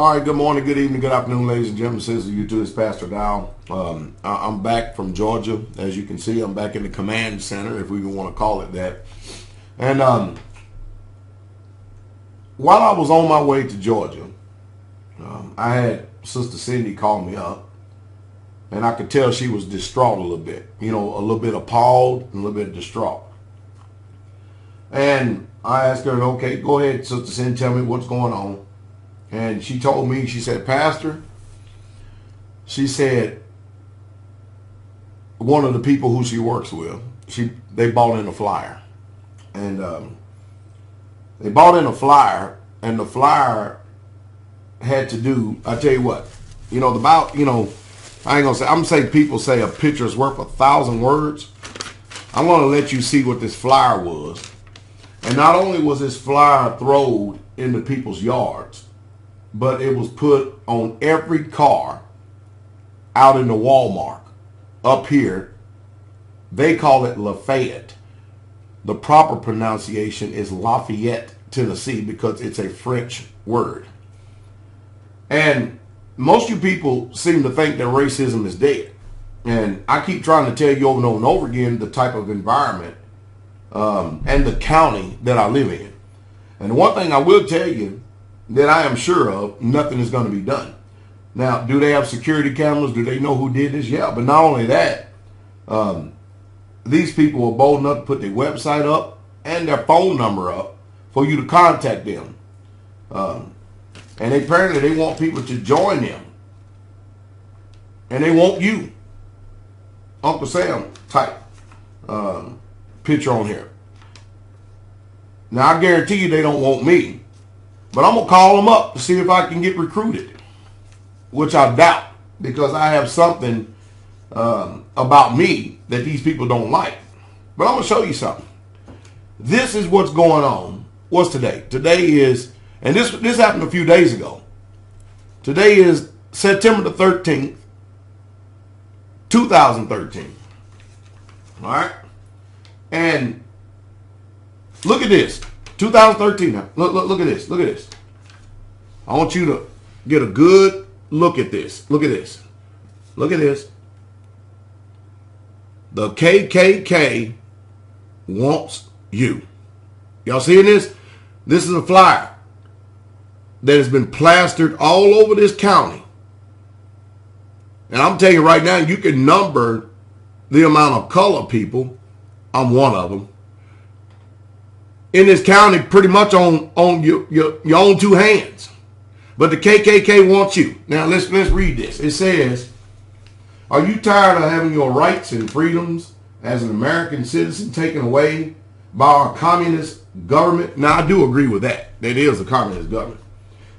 All right, good morning, good evening, good afternoon, ladies and gentlemen. This is YouTube, it's Pastor Dow. I'm back from Georgia. As you can see, I'm back in the command center, if we even want to call it that. And while I was on my way to Georgia, I had Sister Cindy call me up, and I could tell she was distraught a little bit. You know, a little bit appalled and a little bit distraught. And I asked her, okay, go ahead, Sister Cindy, tell me what's going on. And she told me, she said, Pastor, she said, one of the people who she works with, they bought in a flyer. And they bought in a flyer, and the flyer had to do, I tell you what, you know, about, you know, I ain't gonna say, I'm gonna say people say a picture is worth 1,000 words. I'm gonna let you see what this flyer was. And not only was this flyer thrown into people's yards, but it was put on every car out in the Walmart up here. They call it Lafayette. The proper pronunciation is Lafayette, Tennessee, because it's a French word. And most of you people seem to think that racism is dead. And I keep trying to tell you over and over and over again the type of environment and the county that I live in. And one thing I will tell you that I am sure of, nothing is going to be done. Now, do they have security cameras? Do they know who did this? Yeah, but not only that, these people are bold enough to put their website up and their phone number up for you to contact them. And apparently they want people to join them. And they want you. Uncle Sam type picture on here. Now, I guarantee you they don't want me. But I'm going to call them up to see if I can get recruited, which I doubt, because I have something about me that these people don't like. But I'm going to show you something. This is what's going on. What's today? Today is, and this happened a few days ago. Today is September the 13th, 2013. All right? And look at this. 2013 now. Look at this. Look at this. I want you to get a good look at this. Look at this. Look at this. The KKK wants you. Y'all seeing this? This is a flyer that has been plastered all over this county. And I'm telling you right now, you can number the amount of colored people. I'm one of them. In this county, pretty much on your own two hands. But the KKK wants you. Now let's read this. It says, are you tired of having your rights and freedoms as an American citizen taken away by our communist government? Now I do agree with that. That is a communist government.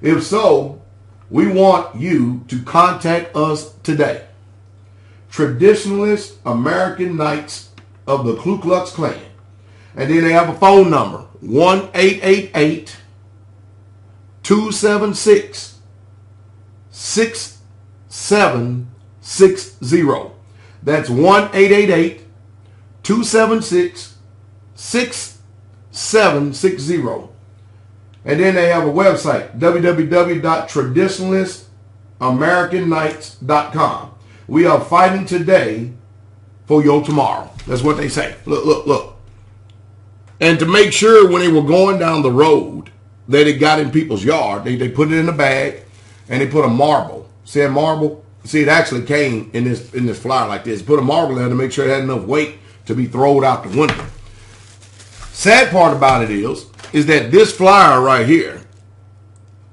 If so, we want you to contact us today. Traditionalist American Knights of the Ku Klux Klan. And then they have a phone number, 1-888-276-6760. That's 1-888-276-6760. And then they have a website, www.traditionalistamericanknights.com. We are fighting today for your tomorrow. That's what they say. Look, look, look. And to make sure when they were going down the road that it got in people's yard, they put it in a bag and they put a marble. See that marble? See, it actually came in this flyer like this. Put a marble there to make sure it had enough weight to be thrown out the window. Sad part about it is that this flyer right here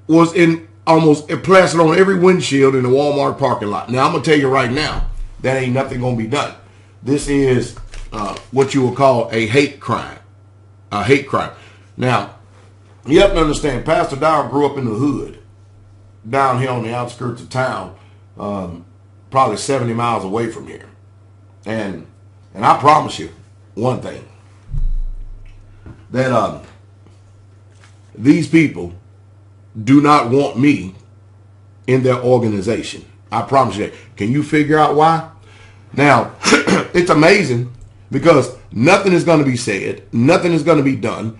was in almost plastered on every windshield in the Walmart parking lot. Now, I'm going to tell you right now, that ain't nothing going to be done. This is what you would call a hate crime. A hate crime. Now, you have to understand, Pastor Dow grew up in the hood, down here on the outskirts of town, probably 70 miles away from here. And I promise you one thing, that these people do not want me in their organization. I promise you that. Can you figure out why? Now, it's amazing because nothing is going to be said. Nothing is going to be done.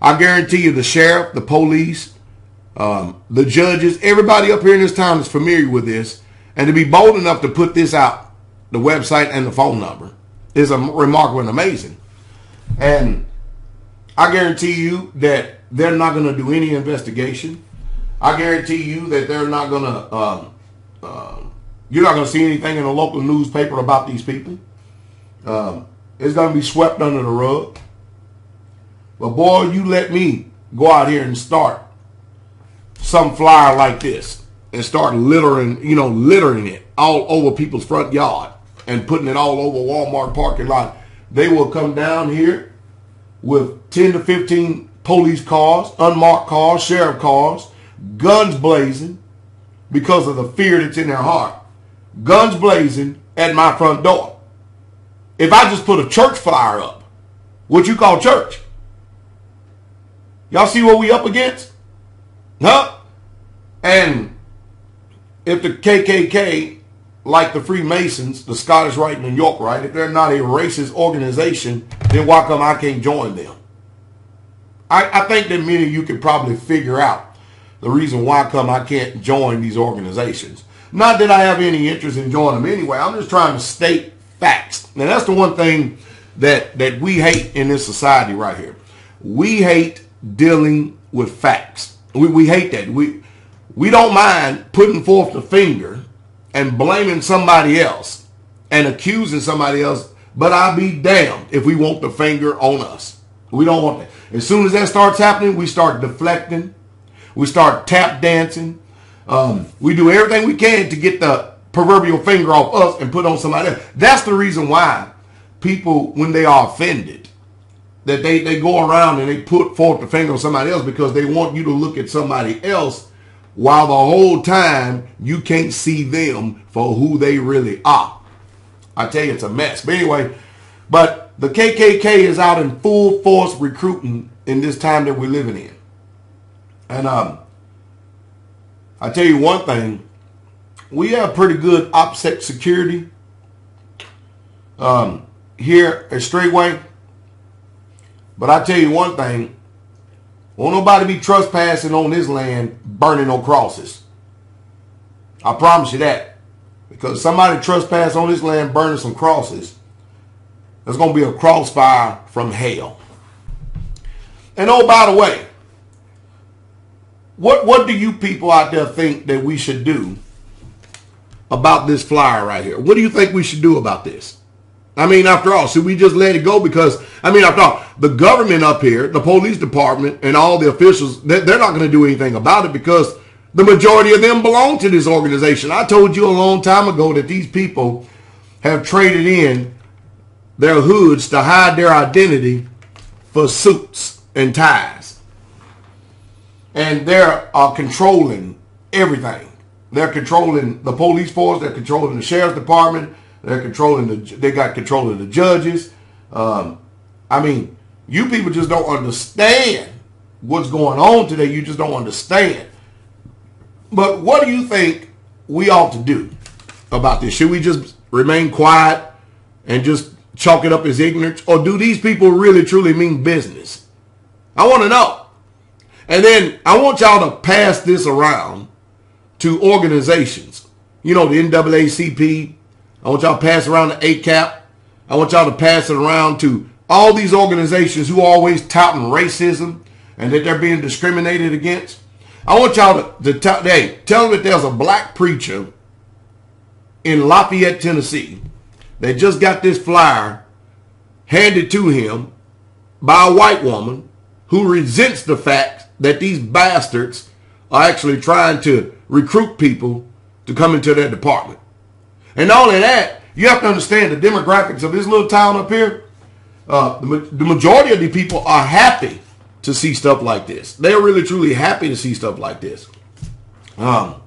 I guarantee you the sheriff, the police, the judges, everybody up here in this town is familiar with this. And to be bold enough to put this out, the website and the phone number, is remarkable and amazing. And I guarantee you that they're not going to do any investigation. I guarantee you that they're not going to, you're not going to see anything in a local newspaper about these people. It's going to be swept under the rug. But boy, you let me go out here and start some flyer like this and start littering it all over people's front yard and putting it all over Walmart parking lot. They will come down here with 10 to 15 police cars, unmarked cars, sheriff cars, guns blazing because of the fear that's in their heart. Guns blazing at my front door. If I just put a church flyer up, what you call church? Y'all see what we up against? Huh? And if the KKK, like the Freemasons, the Scottish Rite and the York Rite, if they're not a racist organization, then why come I can't join them? I think that many of you could probably figure out the reason why come I can't join these organizations. Not that I have any interest in joining them anyway. I'm just trying to state facts. And that's the one thing that we hate in this society right here. We hate dealing with facts. We hate that. We don't mind putting forth the finger and blaming somebody else and accusing somebody else, but I'll be damned if we want the finger on us. We don't want that. As soon as that starts happening, we start deflecting. We start tap dancing. We do everything we can to get the proverbial finger off us and put on somebody else. That's the reason why people, when they are offended, that they go around and they put forth the finger on somebody else because they want you to look at somebody else while the whole time you can't see them for who they really are. I tell you, it's a mess. But anyway, but the KKK is out in full force recruiting in this time that we're living in. And I tell you one thing, we have pretty good OPSEC security here at Straightway. But I tell you one thing, won't nobody be trespassing on this land burning no crosses. I promise you that. Because somebody trespass on this land burning some crosses, there's going to be a crossfire from hell. And oh, by the way, what do you people out there think that we should do about this flyer right here? What do you think we should do about this? I mean, after all, should we just let it go? Because, I mean, after all, the government up here, the police department, and all the officials, they're not going to do anything about it because the majority of them belong to this organization. I told you a long time ago that these people have traded in their hoods to hide their identity for suits and ties. And they're controlling everything. They're controlling the police force. They're controlling the sheriff's department. They're controlling they got control of the judges. I mean, you people just don't understand what's going on today. You just don't understand. But what do you think we ought to do about this? Should we just remain quiet and just chalk it up as ignorance? Or do these people really, truly mean business? I want to know. And then I want y'all to pass this around to organizations. You know, the NAACP. I want y'all to pass around the ACAP. I want y'all to pass it around to all these organizations who are always touting racism and that they're being discriminated against. I want y'all to tell them that there's a black preacher in Lafayette, Tennessee that just got this flyer handed to him by a white woman who resents the fact that these bastards are actually trying to recruit people to come into their department. And not only that, you have to understand the demographics of this little town up here. The majority of the people are happy to see stuff like this. They're really, truly happy to see stuff like this. But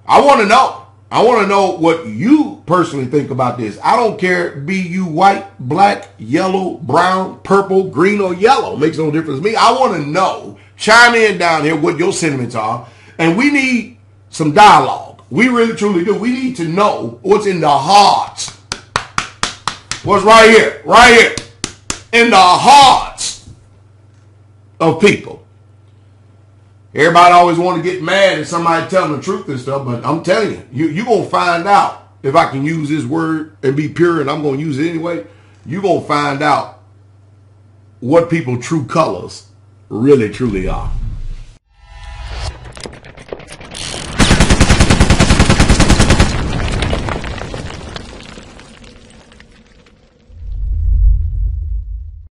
I want to know. I want to know what you personally think about this. I don't care, be you white, black, yellow, brown, purple, green, or yellow. Makes no difference to me. I want to know. Chime in down here what your sentiments are. And we need some dialogue. We really, truly do. We need to know what's in the hearts. What's right here, in the hearts of people. Everybody always want to get mad at somebody telling the truth and stuff, but I'm telling you, you're going to find out, if I can use this word and be pure, and I'm going to use it anyway, you're going to find out what people's true colors really truly are.